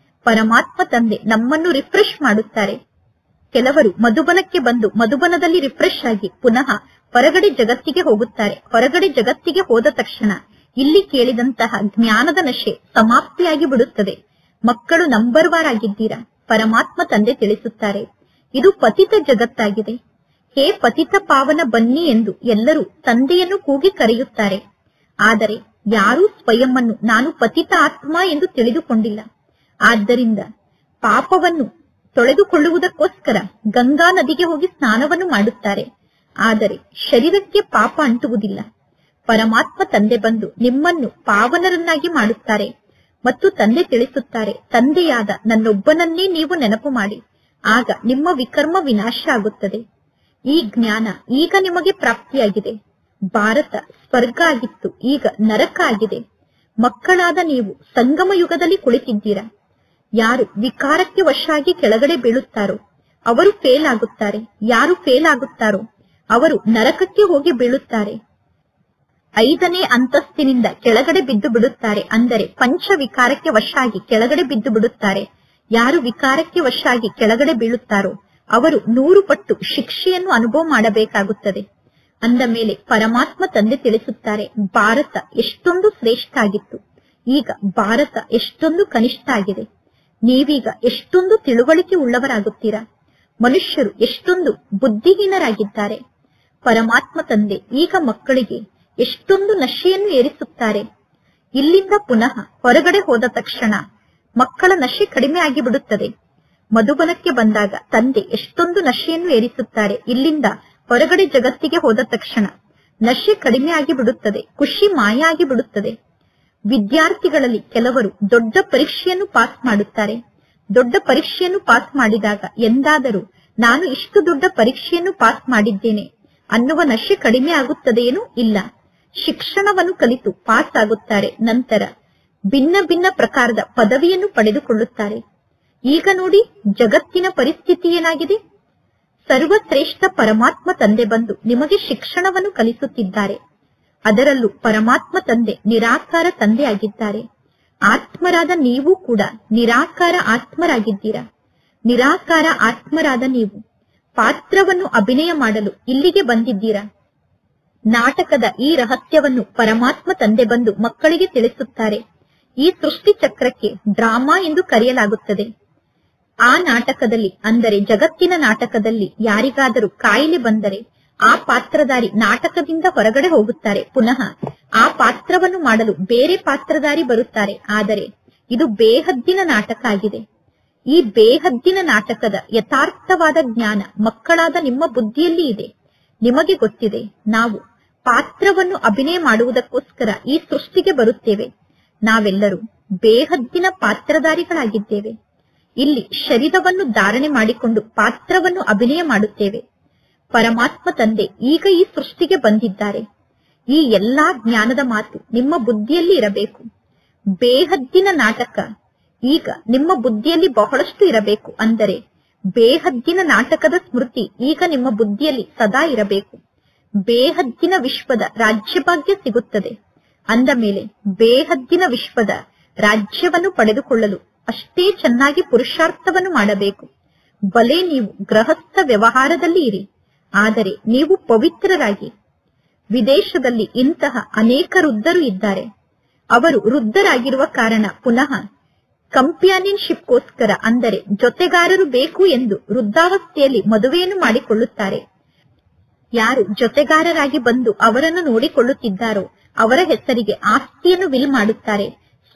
ಪರಮಾತ್ಮ ತಂದೆ ನಮ್ಮನ್ನು ರಿಫ್ರೆಶ್ ಮಾಡುತ್ತಾರೆ. ಕೆಲವರು ಮಧುಬನಕ್ಕೆ ಬಂದು ಮಧುಬನದಲ್ಲಿ ರಿಫ್ರೆಶ್ ಆಗಿ ಪುನಃ ಹೊರಗಡೆ ಜಗತ್ತಿಗೆ ಹೋಗುತ್ತಾರೆ. ಹೊರಗಡೆ ಜಗತ್ತಿಗೆ ಹೋದ ತಕ್ಷಣ ಇಲ್ಲಿ ಕೇಳಿದಂತಹ ಜ್ಞಾನದ ನಶೆ ಸಮಾಪ್ತಿಯಾಗಿ ಬಿಡುತ್ತದೆ. ಮಕ್ಕಳು ನಂಬರ್ ವಾರ್ ಆಗಿದ್ದೀರಾ. ಪರಮಾತ್ಮ ತಂದೆ ತಿಳಿಸುತ್ತಾರೆ, ಇದು ಪತಿತ ಜಗತ್ತಾಗಿದೆ. ಹೇ ಪತಿತ ಪಾವನ ಬನ್ನಿ ಎಂದು ಎಲ್ಲರೂ ತಂದೆಯನ್ನು ಕೂಗಿ ಕರೆಯುತ್ತಾರೆ. ಆದರೆ ಯಾರೂ ಸ್ವಯಂವನ್ನು ನಾನು ಪತಿತ ಆತ್ಮ ಎಂದು ತಿಳಿದುಕೊಂಡಿಲ್ಲ. ಆದ್ದರಿಂದ ಪಾಪವನ್ನು ತೊಳೆದುಕೊಳ್ಳುವುದಕ್ಕೋಸ್ಕರ ಗಂಗಾ ನದಿಗೆ ಹೋಗಿ ಸ್ನಾನವನ್ನು ಮಾಡುತ್ತಾರೆ. ಆದರೆ ಶರೀರಕ್ಕೆ ಪಾಪ ಅಂಟುವುದಿಲ್ಲ. ಪರಮಾತ್ಮ ತಂದೆ ಬಂದು ನಿಮ್ಮನ್ನು ಪಾವನರನ್ನಾಗಿ ಮಾಡುತ್ತಾರೆ ಮತ್ತು ತಂದೆ ತಿಳಿಸುತ್ತಾರೆ, ತಂದೆಯಾದ ನನ್ನೊಬ್ಬನನ್ನೇ ನೀವು ನೆನಪು ಮಾಡಿ, ಆಗ ನಿಮ್ಮ ವಿಕರ್ಮ ವಿನಾಶ ಆಗುತ್ತದೆ. ಈ ಜ್ಞಾನ ಈಗ ನಿಮಗೆ ಪ್ರಾಪ್ತಿಯಾಗಿದೆ. ಭಾರತ ಸ್ವರ್ಗ ಆಗಿತ್ತು, ಈಗ ನರಕ ಆಗಿದೆ. ಮಕ್ಕಳಾದ ನೀವು ಸಂಗಮ ಯುಗದಲ್ಲಿ ಕುಳಿತಿದ್ದೀರಾ. ಯಾರು ವಿಕಾರಕ್ಕೆ ವಶಾಗಿ ಕೆಳಗಡೆ ಬೀಳುತ್ತಾರೋ ಅವರು ಫೇಲ್ ಆಗುತ್ತಾರೆ. ಯಾರು ಫೇಲ್ ಆಗುತ್ತಾರೋ ಅವರು ನರಕಕ್ಕೆ ಹೋಗಿ ಬೀಳುತ್ತಾರೆ. 5ನೇ ಅಂತಸ್ತಿನಿಂದ ಕೆಳಗಡೆ ಬಿದ್ದು ಬಿಡುತ್ತಾರೆ. ಅಂದರೆ ಪಂಚ ವಿಕಾರಕ್ಕೆ ವಶಾಗಿ ಕೆಳಗಡೆ ಬಿದ್ದು ಬಿಡುತ್ತಾರೆ. ಯಾರು ವಿಕಾರಕ್ಕೆ ವಶಾಗಿ ಕೆಳಗಡೆ ಬೀಳುತ್ತಾರೋ ಅವರು 100 ಪಟ್ಟು ಶಿಕ್ಷೆಯನ್ನು ಅನುಭವ ಮಾಡಬೇಕಾಗುತ್ತದೆ. ಅಂದ ಮೇಲೆ ಪರಮಾತ್ಮ ತಂದೆ ತಿಳಿಸುತ್ತಾರೆ, ಭಾರತ ಎಷ್ಟೊಂದು ಶ್ರೇಷ್ಠ ಆಗಿತ್ತು, ಈಗ ಭಾರತ ಎಷ್ಟೊಂದು ಕನಿಷ್ಠ ಆಗಿದೆ. ನೀವೀಗ ಎಷ್ಟೊಂದು ತಿಳುವಳಿಕೆ ಉಳ್ಳವರಾಗುತ್ತೀರಾ. ಮನುಷ್ಯರು ಎಷ್ಟೊಂದು ಬುದ್ಧಿಹೀನರಾಗಿದ್ದಾರೆ. ಪರಮಾತ್ಮ ತಂದೆ ಈಗ ಮಕ್ಕಳಿಗೆ ಎಷ್ಟೊಂದು ನಶೆಯನ್ನು ಏರಿಸುತ್ತಾರೆ. ಇಲ್ಲಿಂದ ಪುನಃ ಹೊರಗಡೆ ಹೋದ ತಕ್ಷಣ ಮಕ್ಕಳ ನಶೆ ಕಡಿಮೆ ಆಗಿಬಿಡುತ್ತದೆ. ಮಧುಬನಕ್ಕೆ ಬಂದಾಗ ತಂದೆ ಎಷ್ಟೊಂದು ನಶೆಯನ್ನು ಏರಿಸುತ್ತಾರೆ. ಇಲ್ಲಿಂದ ಹೊರಗಡೆ ಜಗತ್ತಿಗೆ ಹೋದ ತಕ್ಷಣ ನಶೆ ಕಡಿಮೆ ಆಗಿ ಬಿಡುತ್ತದೆ. ಖುಷಿ ಮಾಯ ಆಗಿ ಬಿಡುತ್ತದೆ. ವಿದ್ಯಾರ್ಥಿಗಳಲ್ಲಿ ಕೆಲವರು ದೊಡ್ಡ ಪರೀಕ್ಷೆಯನ್ನು ಪಾಸ್ ಮಾಡುತ್ತಾರೆ. ದೊಡ್ಡ ಪರೀಕ್ಷೆಯನ್ನು ಪಾಸ್ ಮಾಡಿದಾಗ ಎಂದಾದರೂ ನಾನು ಇಷ್ಟು ದೊಡ್ಡ ಪರೀಕ್ಷೆಯನ್ನು ಪಾಸ್ ಮಾಡಿದ್ದೇನೆ ಅನ್ನುವ ನಶೆ ಕಡಿಮೆ ಆಗುತ್ತದೆಯೇನೂ ಇಲ್ಲ. ಶಿಕ್ಷಣವನ್ನು ಕಲಿತು ಪಾಸ್ ಆಗುತ್ತಾರೆ. ನಂತರ ಭಿನ್ನ ಭಿನ್ನ ಪ್ರಕಾರದ ಪದವಿಯನ್ನು ಪಡೆದುಕೊಳ್ಳುತ್ತಾರೆ. ಈಗ ನೋಡಿ ಜಗತ್ತಿನ ಪರಿಸ್ಥಿತಿ ಏನಾಗಿದೆ. ಸರ್ವಶ್ರೇಷ್ಠ ಪರಮಾತ್ಮ ತಂದೆ ಬಂದು ನಿಮಗೆ ಶಿಕ್ಷಣವನ್ನು ಕಲಿಸುತ್ತಿದ್ದಾರೆ. ಅದರಲ್ಲೂ ಪರಮಾತ್ಮ ತಂದೆ ನಿರಾಕಾರ ತಂದೆ ಆಗಿದ್ದಾರೆ. ಆತ್ಮರಾದ ನೀವು ಕೂಡ ನಿರಾಕಾರ ಆತ್ಮರಾಗಿದ್ದೀರಾ. ನಿರಾಕಾರ ಆತ್ಮರಾದ ನೀವು ಪಾತ್ರವನ್ನು ಅಭಿನಯ ಮಾಡಲು ಇಲ್ಲಿಗೆ ಬಂದಿದ್ದೀರಾ. ನಾಟಕದ ಈ ರಹಸ್ಯವನ್ನು ಪರಮಾತ್ಮ ತಂದೆ ಬಂದು ಮಕ್ಕಳಿಗೆ ತಿಳಿಸುತ್ತಾರೆ. ಈ ಸೃಷ್ಟಿ ಚಕ್ರಕ್ಕೆ ಡ್ರಾಮಾ ಎಂದು ಕರೆಯಲಾಗುತ್ತದೆ. ಆ ನಾಟಕದಲ್ಲಿ ಅಂದರೆ ಜಗತ್ತಿನ ನಾಟಕದಲ್ಲಿ ಯಾರಿಗಾದರೂ ಕಾಯಿಲೆ ಬಂದರೆ ಆ ಪಾತ್ರಧಾರಿ ನಾಟಕದಿಂದ ಹೊರಗಡೆ ಹೋಗುತ್ತಾರೆ. ಪುನಃ ಆ ಪಾತ್ರವನ್ನು ಮಾಡಲು ಬೇರೆ ಪಾತ್ರಧಾರಿ ಬರುತ್ತಾರೆ. ಆದರೆ ಇದು ಬೇಹದ್ದಿನ ನಾಟಕ ಆಗಿದೆ. ಈ ಬೇಹದ್ದಿನ ನಾಟಕದ ಯಥಾರ್ಥವಾದ ಜ್ಞಾನ ಮಕ್ಕಳಾದ ನಿಮ್ಮ ಬುದ್ಧಿಯಲ್ಲಿ ಇದೆ. ನಿಮಗೆ ಗೊತ್ತಿದೆ, ನಾವು ಪಾತ್ರವನ್ನು ಅಭಿನಯ ಮಾಡುವುದಕ್ಕೋಸ್ಕರ ಈ ಸೃಷ್ಟಿಗೆ ಬರುತ್ತೇವೆ. ನಾವೆಲ್ಲರೂ ಬೇಹದ್ದಿನ ಪಾತ್ರಧಾರಿಗಳಾಗಿದ್ದೇವೆ. ಇಲ್ಲಿ ಶರೀರವನ್ನು ಧಾರಣೆ ಮಾಡಿಕೊಂಡು ಪಾತ್ರವನ್ನು ಅಭಿನಯ ಮಾಡುತ್ತೇವೆ. ಪರಮಾತ್ಮ ತಂದೆ ಈಗ ಈ ಸೃಷ್ಟಿಗೆ ಬಂದಿದ್ದಾರೆ. ಈ ಎಲ್ಲಾ ಜ್ಞಾನದ ಮಾತು ನಿಮ್ಮ ಬುದ್ಧಿಯಲ್ಲಿ ಇರಬೇಕು. ಬೇಹದ್ದಿನ ನಾಟಕ ಈಗ ನಿಮ್ಮ ಬುದ್ಧಿಯಲ್ಲಿ ಬಹಳಷ್ಟು ಇರಬೇಕು. ಅಂದರೆ ಬೇಹದ್ದಿನ ನಾಟಕದ ಸ್ಮೃತಿ ಈಗ ನಿಮ್ಮ ಬುದ್ಧಿಯಲ್ಲಿ ಸದಾ ಇರಬೇಕು. ಬೇಹದ್ದಿನ ವಿಶ್ವದ ರಾಜ್ಯಭಾಗ್ಯ ಸಿಗುತ್ತದೆ. ಅಂದ ಮೇಲೆ ಬೇಹದ್ದಿನ ವಿಶ್ವದ ರಾಜ್ಯವನ್ನು ಪಡೆದುಕೊಳ್ಳಲು ಅಷ್ಟೇ ಚೆನ್ನಾಗಿ ಪುರುಷಾರ್ಥವನ್ನು ಮಾಡಬೇಕು. ಭಲೆ ನೀವು ಗೃಹಸ್ಥ ವ್ಯವಹಾರದಲ್ಲಿ ಇರಿ, ಆದರೆ ನೀವು ಪವಿತ್ರರಾಗಿ. ವಿದೇಶದಲ್ಲಿ ಇಂತಹ ಅನೇಕ ವೃದ್ಧರು ಇದ್ದಾರೆ. ಅವರು ವೃದ್ಧರಾಗಿರುವ ಕಾರಣ ಪುನಃ ಕಂಪ್ಯಾನಿಯನ್ಶಿಪ್ಗೋಸ್ಕರ ಅಂದರೆ ಜೊತೆಗಾರರು ಬೇಕು ಎಂದು ವೃದ್ಧಾವಸ್ಥೆಯಲ್ಲಿ ಮದುವೆಯನ್ನು ಮಾಡಿಕೊಳ್ಳುತ್ತಾರೆ. ಯಾರು ಜೊತೆಗಾರರಾಗಿ ಬಂದು ಅವರನ್ನು ನೋಡಿಕೊಳ್ಳುತ್ತಿದ್ದಾರೋ ಅವರ ಹೆಸರಿಗೆ ಆಸ್ತಿಯನ್ನು ವಿಲ್ ಮಾಡುತ್ತಾರೆ.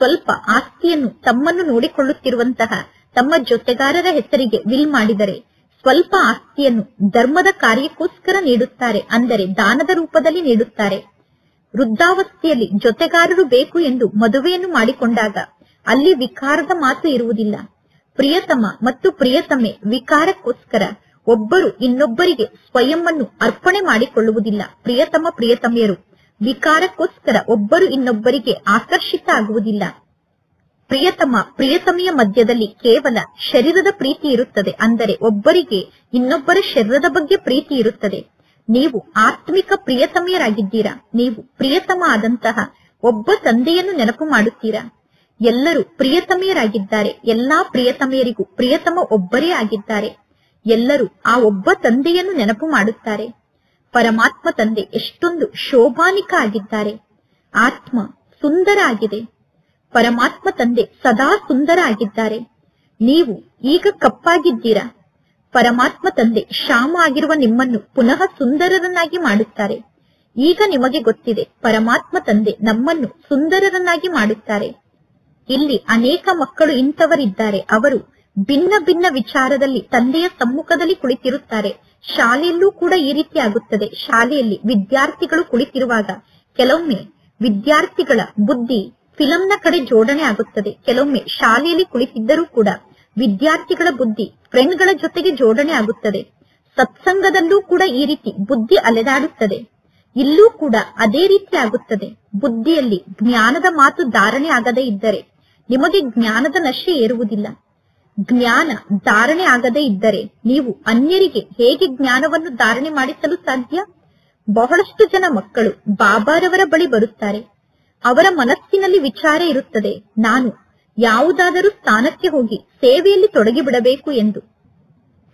ಸ್ವಲ್ಪ ಆಸ್ತಿಯನ್ನು ತಮ್ಮನ್ನು ನೋಡಿಕೊಳ್ಳುತ್ತಿರುವಂತಹ ತಮ್ಮ ಜೊತೆಗಾರರ ಹೆಸರಿಗೆ ವಿಲ್ ಮಾಡಿದರೆ ಸ್ವಲ್ಪ ಆಸ್ತಿಯನ್ನು ಧರ್ಮದ ಕಾರ್ಯಕ್ಕೋಸ್ಕರ ನೀಡುತ್ತಾರೆ. ಅಂದರೆ ದಾನದ ರೂಪದಲ್ಲಿ ನೀಡುತ್ತಾರೆ. ವೃದ್ಧಾವಸ್ಥೆಯಲ್ಲಿ ಜೊತೆಗಾರರು ಬೇಕು ಎಂದು ಮದುವೆಯನ್ನು ಮಾಡಿಕೊಂಡಾಗ ಅಲ್ಲಿ ವಿಕಾರದ ಮಾತು ಇರುವುದಿಲ್ಲ. ಪ್ರಿಯತಮ ಮತ್ತು ಪ್ರಿಯತಮೆ ವಿಕಾರಕ್ಕೋಸ್ಕರ ಒಬ್ಬರು ಇನ್ನೊಬ್ಬರಿಗೆ ಸ್ವಯಂವನ್ನು ಅರ್ಪಣೆ ಮಾಡಿಕೊಳ್ಳುವುದಿಲ್ಲ. ಪ್ರಿಯತಮ ಪ್ರಿಯತಮೆಯರು ವಿಕಾರಕ್ಕೋಸ್ಕರ ಒಬ್ಬರು ಇನ್ನೊಬ್ಬರಿಗೆ ಆಕರ್ಷಿತ ಆಗುವುದಿಲ್ಲ. ಪ್ರಿಯತಮೆಯ ಮಧ್ಯದಲ್ಲಿ ಕೇವಲ ಶರೀರದ ಪ್ರೀತಿ ಇರುತ್ತದೆ. ಅಂದರೆ ಒಬ್ಬರಿಗೆ ಇನ್ನೊಬ್ಬರ ಶರೀರದ ಬಗ್ಗೆ ಪ್ರೀತಿ ಇರುತ್ತದೆ. ನೀವು ಆತ್ಮಿಕ ಪ್ರಿಯತಮೆಯರಾಗಿದ್ದೀರಾ. ನೀವು ಪ್ರಿಯತಮ ಆದಂತಹ ಒಬ್ಬ ತಂದೆಯನ್ನು ನೆನಪು ಮಾಡುತ್ತೀರಾ. ಎಲ್ಲರೂ ಪ್ರಿಯತಮೆಯರಾಗಿದ್ದಾರೆ. ಎಲ್ಲಾ ಪ್ರಿಯತಮೆಯರಿಗೂ ಪ್ರಿಯತಮ ಒಬ್ಬರೇ ಆಗಿದ್ದಾರೆ. ಎಲ್ಲರೂ ಆ ಒಬ್ಬ ತಂದೆಯನ್ನು ನೆನಪು ಮಾಡುತ್ತಾರೆ. ಪರಮಾತ್ಮ ತಂದೆ ಎಷ್ಟೊಂದು ಶೋಭಾನಿಕ ಆಗಿದ್ದಾರೆ. ಆತ್ಮ ಸುಂದರ ಆಗಿದೆ. ಪರಮಾತ್ಮ ತಂದೆ ಸದಾ ಸುಂದರ ಆಗಿದ್ದಾರೆ. ನೀವು ಈಗ ಕಪ್ಪಾಗಿದ್ದೀರಾ. ಪರಮಾತ್ಮ ತಂದೆ ಶ್ಯಾಮ ಆಗಿರುವ ನಿಮ್ಮನ್ನು ಪುನಃ ಸುಂದರರನ್ನಾಗಿ ಮಾಡುತ್ತಾರೆ. ಈಗ ನಿಮಗೆ ಗೊತ್ತಿದೆ, ಪರಮಾತ್ಮ ತಂದೆ ನಮ್ಮನ್ನು ಸುಂದರರನ್ನಾಗಿ ಮಾಡುತ್ತಾರೆ. ಇಲ್ಲಿ ಅನೇಕ ಮಕ್ಕಳು ಇಂಥವರಿದ್ದಾರೆ. ಅವರು ಭಿನ್ನ ಭಿನ್ನ ವಿಚಾರದಲ್ಲಿ ತಂದೆಯ ಸಮ್ಮುಖದಲ್ಲಿ ಕುಳಿತಿರುತ್ತಾರೆ. ಶಾಲೆಯಲ್ಲೂ ಕೂಡ ಈ ರೀತಿ ಆಗುತ್ತದೆ. ಶಾಲೆಯಲ್ಲಿ ವಿದ್ಯಾರ್ಥಿಗಳು ಕುಳಿತಿರುವಾಗ ಕೆಲವೊಮ್ಮೆ ವಿದ್ಯಾರ್ಥಿಗಳ ಬುದ್ಧಿ ಫಿಲಂನ ಕಡೆ ಜೋಡಣೆ ಆಗುತ್ತದೆ. ಕೆಲವೊಮ್ಮೆ ಶಾಲೆಯಲ್ಲಿ ಕುಳಿತಿದ್ದರೂ ಕೂಡ ವಿದ್ಯಾರ್ಥಿಗಳ ಬುದ್ಧಿ ಫ್ರೆಂಡ್ಗಳ ಜೊತೆಗೆ ಜೋಡಣೆ ಆಗುತ್ತದೆ. ಸತ್ಸಂಗದಲ್ಲೂ ಕೂಡ ಈ ರೀತಿ ಬುದ್ಧಿ ಅಲೆದಾಡುತ್ತದೆ. ಇಲ್ಲೂ ಕೂಡ ಅದೇ ರೀತಿ ಆಗುತ್ತದೆ. ಬುದ್ಧಿಯಲ್ಲಿ ಜ್ಞಾನದ ಮಾತು ಧಾರಣೆ ಆಗದೇ ಇದ್ದರೆ ನಿಮಗೆ ಜ್ಞಾನದ ನಶೆ ಏರುವುದಿಲ್ಲ. ಜ್ಞಾನ ಧಾರಣೆ ಆಗದೇ ಇದ್ದರೆ ನೀವು ಅನ್ಯರಿಗೆ ಹೇಗೆ ಜ್ಞಾನವನ್ನು ಧಾರಣೆ ಮಾಡಿಸಲು ಸಾಧ್ಯ? ಬಹಳಷ್ಟು ಜನ ಮಕ್ಕಳು ಬಾಬಾರವರ ಬಳಿ ಬರುತ್ತಾರೆ. ಅವರ ಮನಸ್ಸಿನಲ್ಲಿ ವಿಚಾರ ಇರುತ್ತದೆ, ನಾನು ಯಾವುದಾದರೂ ಸ್ಥಾನಕ್ಕೆ ಹೋಗಿ ಸೇವೆಯಲ್ಲಿ ತೊಡಗಿಬಿಡಬೇಕು ಎಂದು.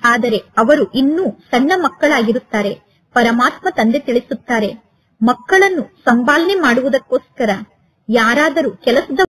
ಆದರೆ ಅವರು ಇನ್ನೂ ಸಣ್ಣ ಮಕ್ಕಳಾಗಿರುತ್ತಾರೆ. ಪರಮಾತ್ಮ ತಂದೆ ತಿಳಿಸುತ್ತಾರೆ, ಮಕ್ಕಳನ್ನು ಸಂಪಾಲನೆ ಮಾಡುವುದಕ್ಕೋಸ್ಕರ ಯಾರಾದರೂ ಕೆಲಸದ